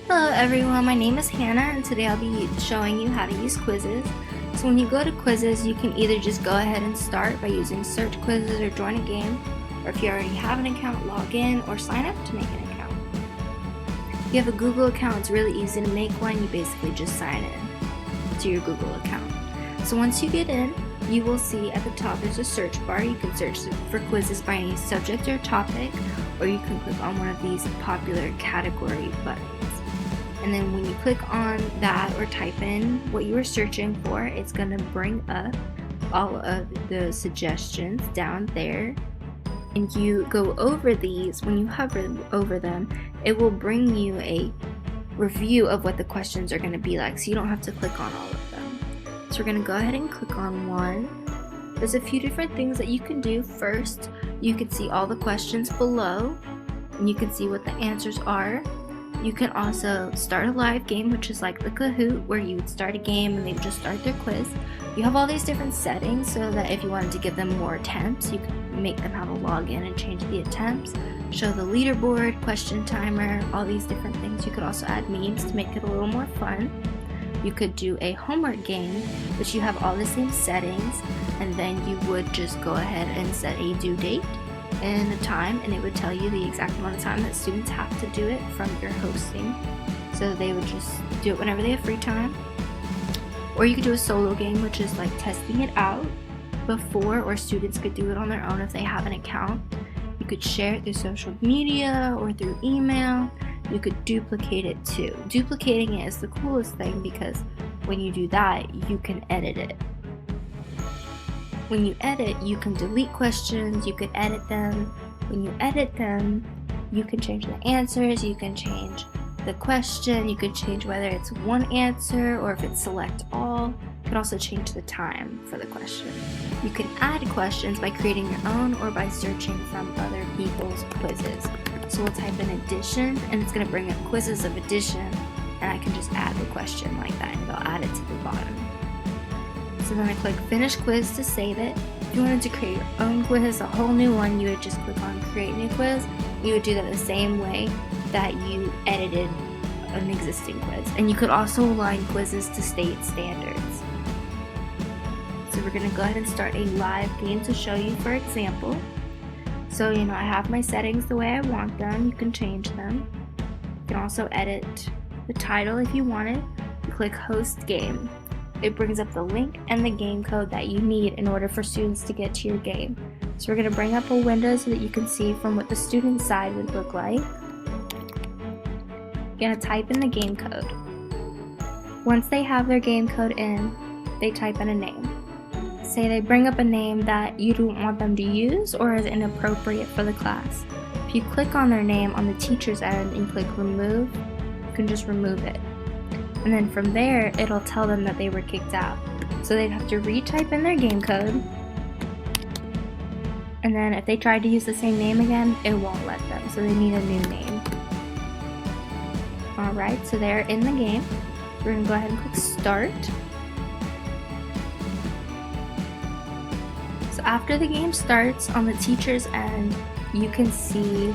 Hello everyone, my name is Hannah and today I'll be showing you how to use quizzes. So when you go to quizzes, you can either just go ahead and start by using search quizzes or join a game, or if you already have an account, log in or sign up to make an account. If you have a Google account, it's really easy to make one. You basically just sign in to your Google account. So once you get in, you will see at the top there's a search bar. You can search for quizzes by any subject or topic, or you can click on one of these popular category buttons. And then when you click on that or type in what you were searching for, it's going to bring up all of the suggestions down there. And you go over these. When you hover over them, it will bring you a review of what the questions are going to be like, so you don't have to click on all of them. So we're going to go ahead and click on one. There's a few different things that you can do. First, you can see all the questions below, and you can see what the answers are. You can also start a live game, which is like the Kahoot, where you would start a game and they would just start their quiz. You have all these different settings so that if you wanted to give them more attempts, you can make them have a login and change the attempts, show the leaderboard, question timer, all these different things. You could also add memes to make it a little more fun. You could do a homework game, which you have all the same settings, and then you would just go ahead and set a due date and a time, and it would tell you the exact amount of time that students have to do it from your hosting. So they would just do it whenever they have free time. Or you could do a solo game, which is like testing it out before, or students could do it on their own if they have an account. You could share it through social media or through email. You could duplicate it too. Duplicating it is the coolest thing because when you do that, you can edit it. When you edit, you can delete questions, you can edit them. When you edit them, you can change the answers, you can change the question, you could change whether it's one answer or if it's select all. You can also change the time for the question. You can add questions by creating your own or by searching from other people's quizzes. So we'll type in addition, and it's going to bring up quizzes of addition, and I can just add the question like that, and it'll add it to the bottom. So then I click finish quiz to save it. If you wanted to create your own quiz, a whole new one, you would just click on create new quiz. You would do that the same way that you edited an existing quiz. And you could also align quizzes to state standards. So we're going to go ahead and start a live game to show you, for example. So I have my settings the way I want them. You can change them. You can also edit the title if you wanted. You click host game. It brings up the link and the game code that you need in order for students to get to your game. So we're going to bring up a window so that you can see from what the student side would look like. You're going to type in the game code. Once they have their game code in, they type in a name. Say they bring up a name that you don't want them to use or is inappropriate for the class. If you click on their name on the teacher's end and click remove, you can just remove it. And then from there, it'll tell them that they were kicked out. So they'd have to retype in their game code. And then if they tried to use the same name again, it won't let them. So they need a new name. Alright, so they're in the game. We're going to go ahead and click start. So after the game starts, on the teacher's end, you can see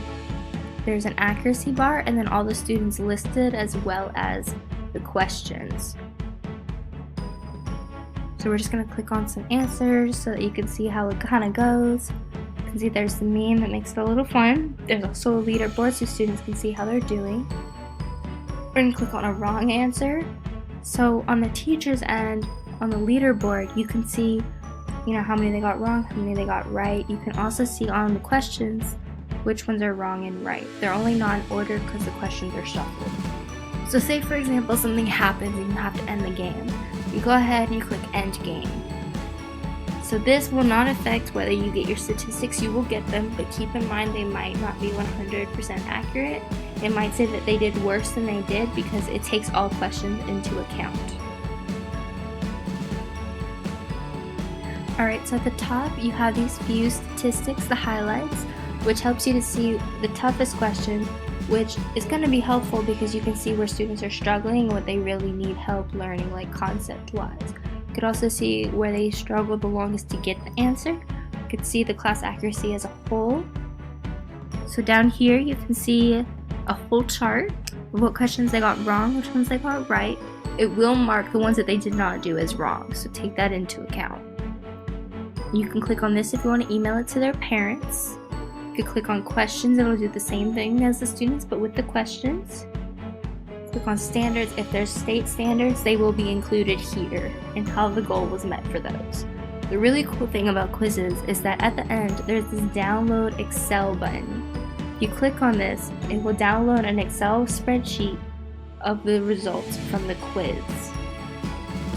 there's an accuracy bar and then all the students listed as well as the questions. So we're just going to click on some answers so that you can see how it kind of goes. You can see there's the meme that makes it a little fun. There's also a leaderboard so students can see how they're doing. We're going to click on a wrong answer. So on the teacher's end, on the leaderboard, you can see how many they got wrong, how many they got right. You can also see on the questions which ones are wrong and right. They're only not in order because the questions are shuffled. So say for example something happens and you have to end the game. You go ahead and you click end game. So this will not affect whether you get your statistics. You will get them, but keep in mind they might not be 100% accurate. It might say that they did worse than they did because it takes all questions into account. Alright, so at the top you have these few statistics, the highlights, which helps you to see the toughest questions, which is going to be helpful because you can see where students are struggling and what they really need help learning, like concept-wise. You could also see where they struggled the longest to get the answer. You could see the class accuracy as a whole. So down here you can see a whole chart of what questions they got wrong, which ones they got right. It will mark the ones that they did not do as wrong, so take that into account. You can click on this if you want to email it to their parents. You can click on questions, it'll do the same thing as the students, but with the questions. Click on standards. If there's state standards, they will be included here and how the goal was met for those. The really cool thing about quizzes is that at the end, there's this download Excel button. If you click on this, it will download an Excel spreadsheet of the results from the quiz.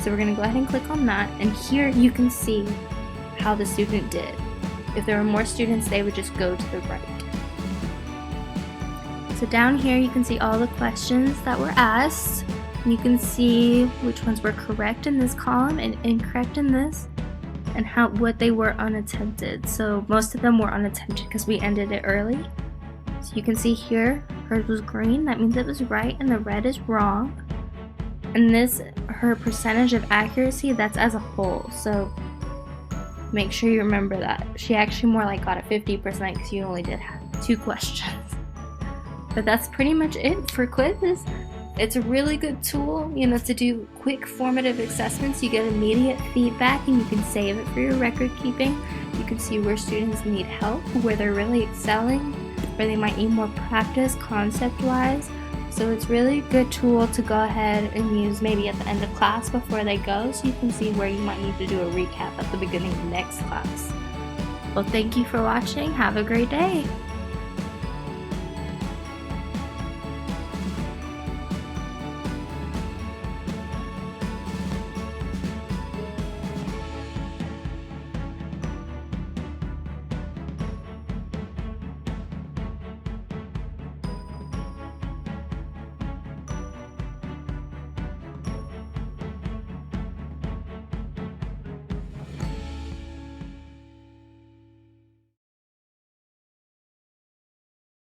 So we're going to go ahead and click on that, and here you can see how the student did. If there were more students, they would just go to the right. So down here you can see all the questions that were asked. You can see which ones were correct in this column and incorrect in this, and what they were unattempted. So most of them were unattempted because we ended it early. So you can see here, hers was green, that means it was right, and the red is wrong. And this, her percentage of accuracy, that's as a whole. So make sure you remember that. She actually more like got a 50% because you only did 2 questions. But that's pretty much it for quizzes. It's a really good tool, to do quick formative assessments. You get immediate feedback and you can save it for your record keeping. You can see where students need help, where they're really excelling, where they might need more practice concept-wise. So it's really a good tool to go ahead and use maybe at the end of class before they go, so you can see where you might need to do a recap at the beginning of next class. Well, thank you for watching. Have a great day.